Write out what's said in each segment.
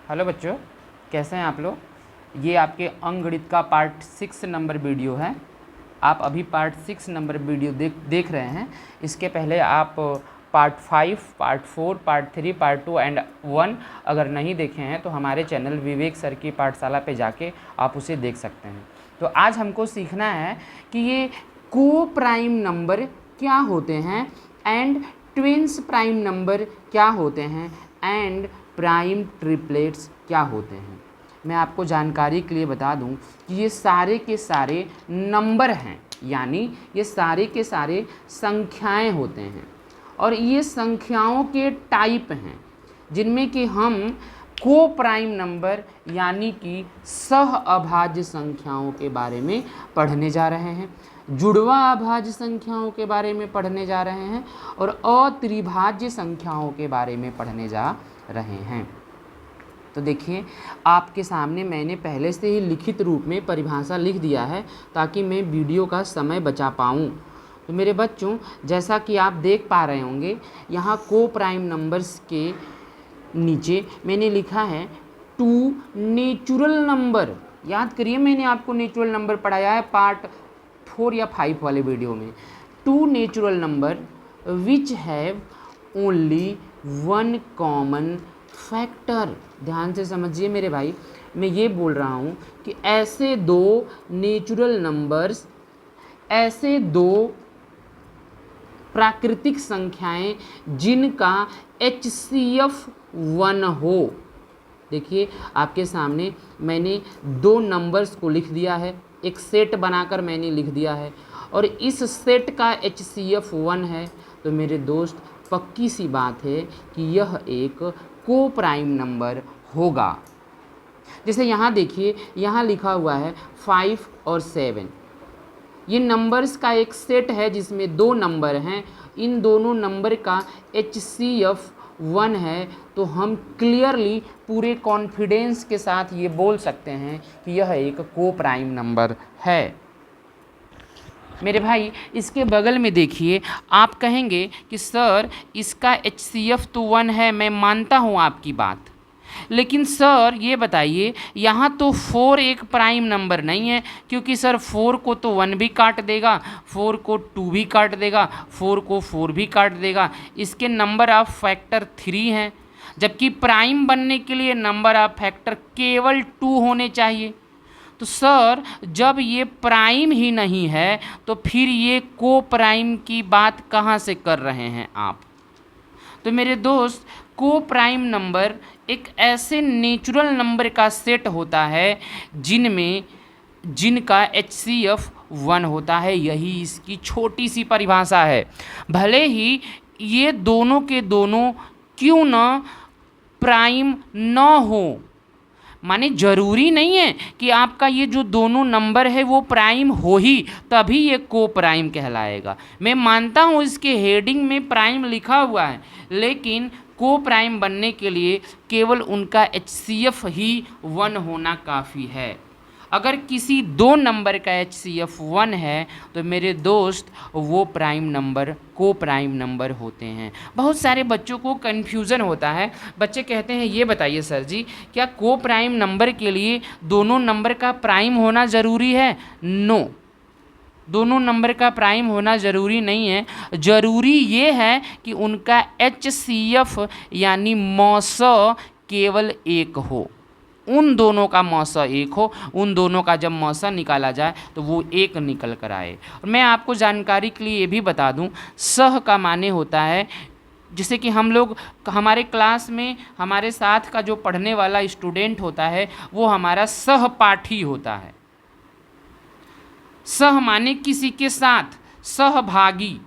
Hello बच्चों, कैसे हैं आप लोग। ये आपके अंकगणित का पार्ट 6 नंबर वीडियो है। आप अभी पार्ट 6 नंबर वीडियो देख रहे हैं। इसके पहले आप part 5, part 4, part 3, part 2 and 1 अगर नहीं देखे हैं तो हमारे चैनल विवेक सर की पाठशाला पे जाके आप उसे देख सकते हैं। तो आज हमको सीखना है कि ये को प्राइम नंबर क्या होते हैं एंड ट्विंस प्राइम नंबर क्या होते हैं एंड प्राइम ट्रिपलेट्स क्या होते हैं। मैं आपको जानकारी के लिए बता दूं कि ये सारे के सारे नंबर हैं, यानी ये सारे के सारे संख्याएं होते हैं और ये संख्याओं के टाइप हैं जिनमें कि हम को प्राइम नंबर यानी कि सह अभाज्य संख्याओं के बारे में पढ़ने जा रहे हैं, जुड़वा अभाज्य संख्याओं के बारे में पढ़ने जा रहे हैं और अत्रिभाज्य संख्याओं के बारे में पढ़ने जा रहे हैं। तो देखिए, आपके सामने मैंने पहले से ही लिखित रूप में परिभाषा लिख दिया है ताकि मैं वीडियो का समय बचा पाऊँ। तो मेरे बच्चों, जैसा कि आप देख पा रहे होंगे, यहाँ को प्राइम नंबर्स के नीचे मैंने लिखा है 2 नेचुरल नंबर। याद करिए, मैंने आपको नेचुरल नंबर पढ़ाया है पार्ट 4 या 5 वाले वीडियो में। 2 natural number which have only 1 common factor. ध्यान से समझिए मेरे भाई, मैं ये बोल रहा हूँ कि ऐसे दो नेचुरल नंबर्स, ऐसे दो प्राकृतिक संख्याएं जिनका HCF 1 हो। देखिए, आपके सामने मैंने दो नंबर्स को लिख दिया है, एक सेट बनाकर मैंने लिख दिया है और इस सेट का HCF 1 है। तो मेरे दोस्त, पक्की सी बात है कि यह एक को प्राइम नंबर होगा। जैसे यहाँ देखिए, यहाँ लिखा हुआ है 5 और 7। ये नंबर्स का एक सेट है जिसमें दो नंबर हैं, इन दोनों नंबर का HCF 1 है। तो हम क्लियरली पूरे कॉन्फिडेंस के साथ ये बोल सकते हैं कि यह एक को प्राइम नंबर है। मेरे भाई, इसके बगल में देखिए, आप कहेंगे कि सर इसका HCF तो 1 है, मैं मानता हूँ आपकी बात, लेकिन सर ये बताइए, यहाँ तो 4 एक प्राइम नंबर नहीं है, क्योंकि सर 4 को तो 1 भी काट देगा, 4 को 2 भी काट देगा, 4 को 4 भी काट देगा। इसके नंबर ऑफ फैक्टर 3 हैं, जबकि प्राइम बनने के लिए नंबर ऑफ फैक्टर केवल 2 होने चाहिए। तो सर, जब ये प्राइम ही नहीं है तो फिर ये को प्राइम की बात कहाँ से कर रहे हैं आप। तो मेरे दोस्त, को प्राइम नंबर एक ऐसे नेचुरल नंबर का सेट होता है जिनका HCF 1 होता है। यही इसकी छोटी सी परिभाषा है। भले ही ये दोनों के दोनों क्यों ना प्राइम न हो, माने ज़रूरी नहीं है कि आपका ये जो दोनों नंबर है वो प्राइम हो ही तभी ये को प्राइम कहलाएगा। मैं मानता हूँ इसके हेडिंग में प्राइम लिखा हुआ है, लेकिन को प्राइम बनने के लिए केवल उनका HCF ही 1 होना काफ़ी है। अगर किसी दो नंबर का HCF 1 है तो मेरे दोस्त, वो प्राइम नंबर को प्राइम नंबर होते हैं। बहुत सारे बच्चों को कन्फ्यूज़न होता है। बच्चे कहते हैं, ये बताइए सर जी, क्या को प्राइम नंबर के लिए दोनों नंबर का प्राइम होना ज़रूरी है? नो, दोनों नंबर का प्राइम होना ज़रूरी नहीं है। ज़रूरी ये है कि उनका HCF यानी मौसा केवल एक हो, उन दोनों का मौसा एक हो। उन दोनों का जब मौसा निकाला जाए तो वो एक निकल कर आए। और मैं आपको जानकारी के लिए ये भी बता दूं, सह का माने होता है, जैसे कि हम लोग हमारे क्लास में हमारे साथ का जो पढ़ने वाला स्टूडेंट होता है वो हमारा सहपाठी होता है। सह माने किसी के साथ, सहभागी,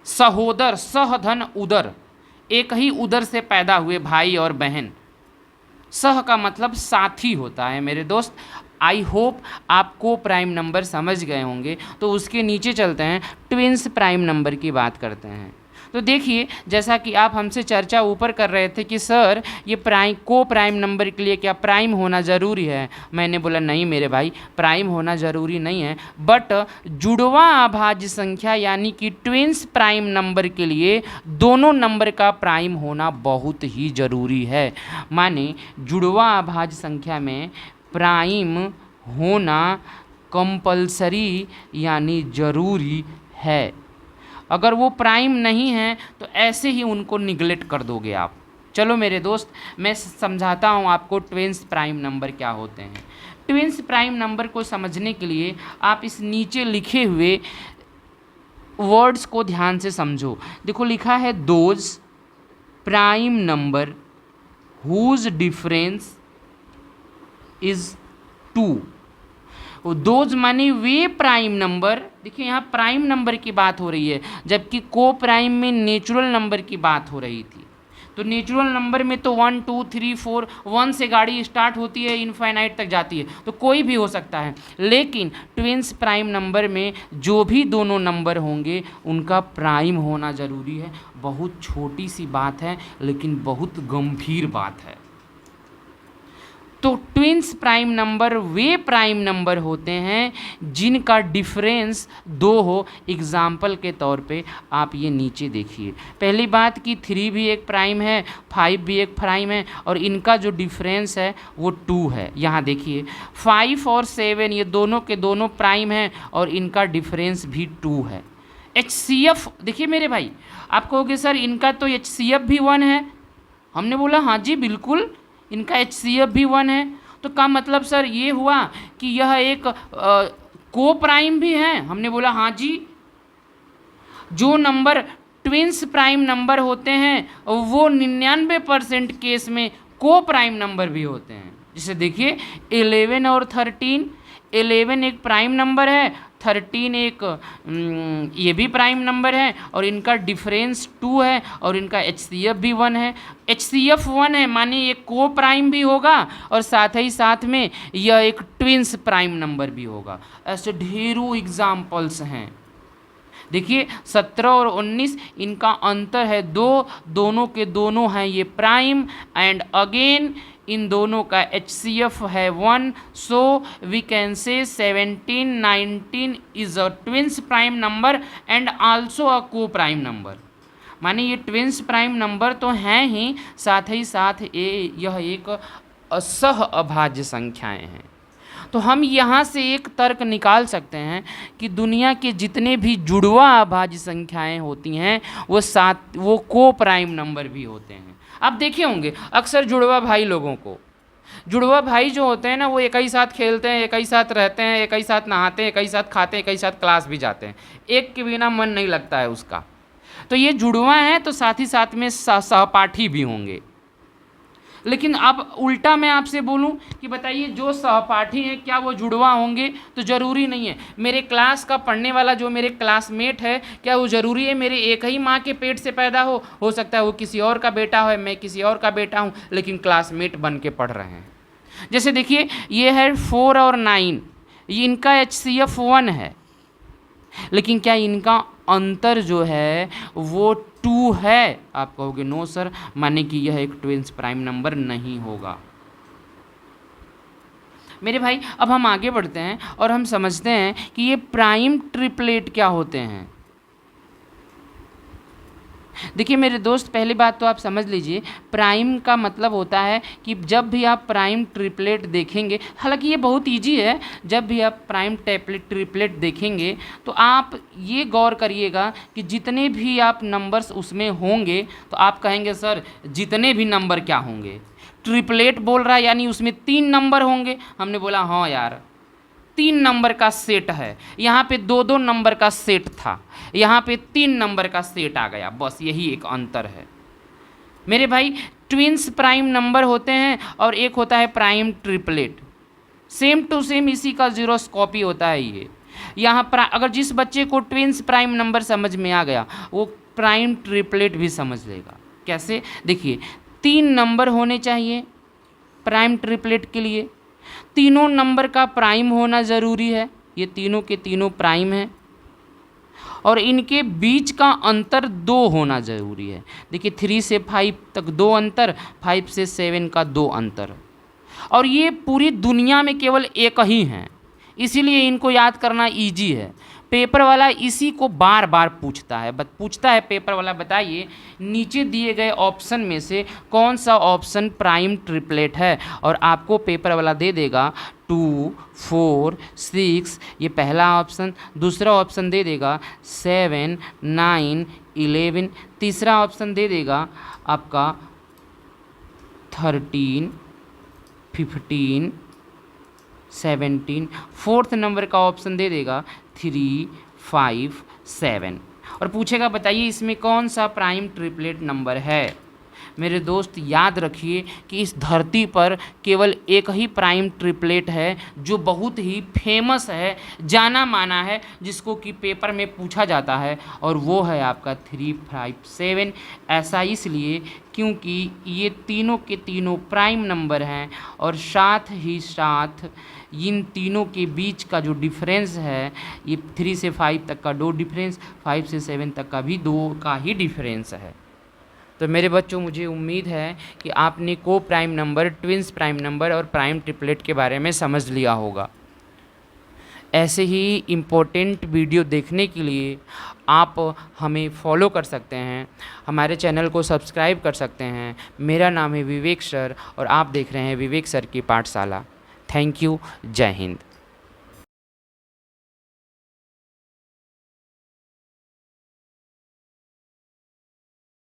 सहोदर, सहधन उदर, एक ही उदर से पैदा हुए भाई और बहन। सह का मतलब साथी होता है मेरे दोस्त। आई होप आपको प्राइम नंबर समझ गए होंगे। तो उसके नीचे चलते हैं, ट्विंस प्राइम नंबर की बात करते हैं। तो देखिए, जैसा कि आप हमसे चर्चा ऊपर कर रहे थे कि सर ये को प्राइम नंबर के लिए क्या प्राइम होना ज़रूरी है। मैंने बोला नहीं मेरे भाई, प्राइम होना ज़रूरी नहीं है, बट जुड़वा अभाज्य संख्या यानी कि ट्विंस प्राइम नंबर के लिए दोनों नंबर का प्राइम होना बहुत ही ज़रूरी है। माने जुड़वा अभाज्य संख्या में प्राइम होना कंपलसरी यानी ज़रूरी है। अगर वो प्राइम नहीं है तो ऐसे ही उनको निगलेक्ट कर दोगे आप। चलो मेरे दोस्त, मैं समझाता हूँ आपको ट्विंस प्राइम नंबर क्या होते हैं। ट्विंस प्राइम नंबर को समझने के लिए आप इस नीचे लिखे हुए वर्ड्स को ध्यान से समझो। देखो लिखा है those prime number whose difference is 2। Those माने वे प्राइम नंबर, देखिए यहाँ प्राइम नंबर की बात हो रही है, जबकि को प्राइम में नेचुरल नंबर की बात हो रही थी। तो नेचुरल नंबर में तो 1 2 3 4 1 से गाड़ी स्टार्ट होती है, इनफाइनाइट तक जाती है, तो कोई भी हो सकता है। लेकिन ट्विंस प्राइम नंबर में जो भी दोनों नंबर होंगे उनका प्राइम होना ज़रूरी है। बहुत छोटी सी बात है लेकिन बहुत गंभीर बात है। तो ट्विंस प्राइम नंबर वे प्राइम नंबर होते हैं जिनका डिफरेंस 2 हो। एग्जाम्पल के तौर पे आप ये नीचे देखिए, पहली बात कि 3 भी एक प्राइम है, 5 भी एक प्राइम है, और इनका जो डिफरेंस है वो 2 है। यहाँ देखिए 5 और 7 ये दोनों के दोनों प्राइम हैं और इनका डिफरेंस भी 2 है। HCF देखिए मेरे भाई, आप कहोगे सर इनका तो HCF भी 1 है। हमने बोला हाँ जी बिल्कुल, इनका HCF भी 1 है। तो का मतलब सर ये हुआ कि यह एक को प्राइम भी है। हमने बोला हाँ जी, जो नंबर ट्विंस प्राइम नंबर होते हैं वो 99% केस में को प्राइम नंबर भी होते हैं। जैसे देखिए 11 और 13, 11 एक प्राइम नंबर है, 13 एक ये भी प्राइम नंबर है, और इनका डिफरेंस 2 है, और इनका HCF भी 1 है। HCF 1 है माने ये को प्राइम भी होगा और साथ ही साथ में यह एक ट्विंस प्राइम नंबर भी होगा। ऐसे ढेरों एग्जाम्पल्स हैं। देखिए 17 और 19 इनका अंतर है 2, दोनों के दोनों हैं ये प्राइम, एंड अगेन इन दोनों का HCF है 1। So we can say 17 19 is a twins prime number and also a को प्राइम नंबर। माने ये ट्विंस प्राइम नंबर तो हैं ही, साथ ही साथ यह एक सह अभाज्य संख्याएं हैं। तो हम यहाँ से एक तर्क निकाल सकते हैं कि दुनिया के जितने भी जुड़वा अभाज्य संख्याएं होती हैं वो को प्राइम नंबर भी होते हैं। आप देखे होंगे अक्सर जुड़वा भाई लोगों को, जुड़वा भाई जो होते हैं ना वो एक ही साथ खेलते हैं, एक ही साथ रहते हैं, एक ही साथ नहाते हैं, एक ही साथ खाते हैं, एक ही साथ क्लास भी जाते हैं, एक के बिना मन नहीं लगता है उसका। तो ये जुड़वा हैं तो साथ ही साथ में सहपाठी भी होंगे। लेकिन अब उल्टा मैं आपसे बोलूं कि बताइए जो सहपाठी हैं क्या वो जुड़वा होंगे? तो ज़रूरी नहीं है। मेरे क्लास का पढ़ने वाला जो मेरे क्लासमेट है क्या वो ज़रूरी है मेरे एक ही माँ के पेट से पैदा हो सकता है वो किसी और का बेटा है, मैं किसी और का बेटा हूँ, लेकिन क्लासमेट बन के पढ़ रहे हैं। जैसे देखिए ये है 4 और 9, ये इनका HCF 1 है, लेकिन क्या इनका अंतर जो है वो 2 है? आप कहोगे नो सर, माने कि यह एक ट्विंस प्राइम नंबर नहीं होगा। मेरे भाई अब हम आगे बढ़ते हैं और हम समझते हैं कि ये प्राइम ट्रिपलेट क्या होते हैं। देखिए मेरे दोस्त, पहली बात तो आप समझ लीजिए, प्राइम का मतलब होता है कि जब भी आप प्राइम ट्रिपलेट देखेंगे, हालांकि ये बहुत इजी है, जब भी आप प्राइम ट्रिपलेट देखेंगे तो आप ये गौर करिएगा कि जितने भी आप नंबर्स उसमें होंगे तो आप कहेंगे सर जितने भी नंबर क्या होंगे? ट्रिपलेट बोल रहा है यानी उसमें 3 नंबर होंगे। हमने बोला हाँ यार 3 नंबर का सेट है, यहाँ पे 2-2 नंबर का सेट था, यहाँ पे 3 नंबर का सेट आ गया, बस यही एक अंतर है। मेरे भाई ट्विंस प्राइम नंबर होते हैं और एक होता है prime triplet, same to same इसी का जीरोस कॉपी होता है ये। यहाँ अगर जिस बच्चे को ट्विंस प्राइम नंबर समझ में आ गया वो प्राइम ट्रिपलेट भी समझ लेगा। कैसे? देखिए 3 नंबर होने चाहिए प्राइम ट्रिपलेट के लिए, तीनों नंबर का प्राइम होना ज़रूरी है, ये तीनों के तीनों प्राइम हैं, और इनके बीच का अंतर 2 होना ज़रूरी है। देखिए 3 से 5 तक 2 अंतर, 5 से 7 का 2 अंतर, और ये पूरी दुनिया में केवल एक ही हैं, इसीलिए इनको याद करना इजी है। पेपर वाला इसी को बार बार पूछता है पेपर वाला, बताइए नीचे दिए गए ऑप्शन में से कौन सा ऑप्शन प्राइम ट्रिपलेट है, और आपको पेपर वाला दे देगा 2, 4, 6, ये पहला ऑप्शन। दूसरा ऑप्शन दे देगा 7, 9, 11। तीसरा ऑप्शन दे देगा आपका 13, 15, 17। फोर्थ नंबर का ऑप्शन दे देगा 3, 5, 7, और पूछेगा बताइए इसमें कौन सा प्राइम ट्रिपलेट नंबर है। मेरे दोस्त याद रखिए कि इस धरती पर केवल एक ही प्राइम ट्रिपलेट है जो बहुत ही फेमस है, जाना माना है, जिसको कि पेपर में पूछा जाता है, और वो है आपका 3, 5, 7। ऐसा इसलिए क्योंकि ये तीनों के तीनों प्राइम नंबर हैं, और साथ ही साथ इन तीनों के बीच का जो डिफरेंस है, ये 3 से 5 तक का 2 डिफरेंस, 5 से 7 तक का भी 2 का ही डिफरेंस है। तो मेरे बच्चों, मुझे उम्मीद है कि आपने को prime number, twins prime number और प्राइम ट्रिपलेट के बारे में समझ लिया होगा। ऐसे ही इम्पोर्टेंट वीडियो देखने के लिए आप हमें फॉलो कर सकते हैं, हमारे चैनल को सब्सक्राइब कर सकते हैं। मेरा नाम है विवेक सर और आप देख रहे हैं विवेक सर की पाठशाला। Thank you. जय हिंद।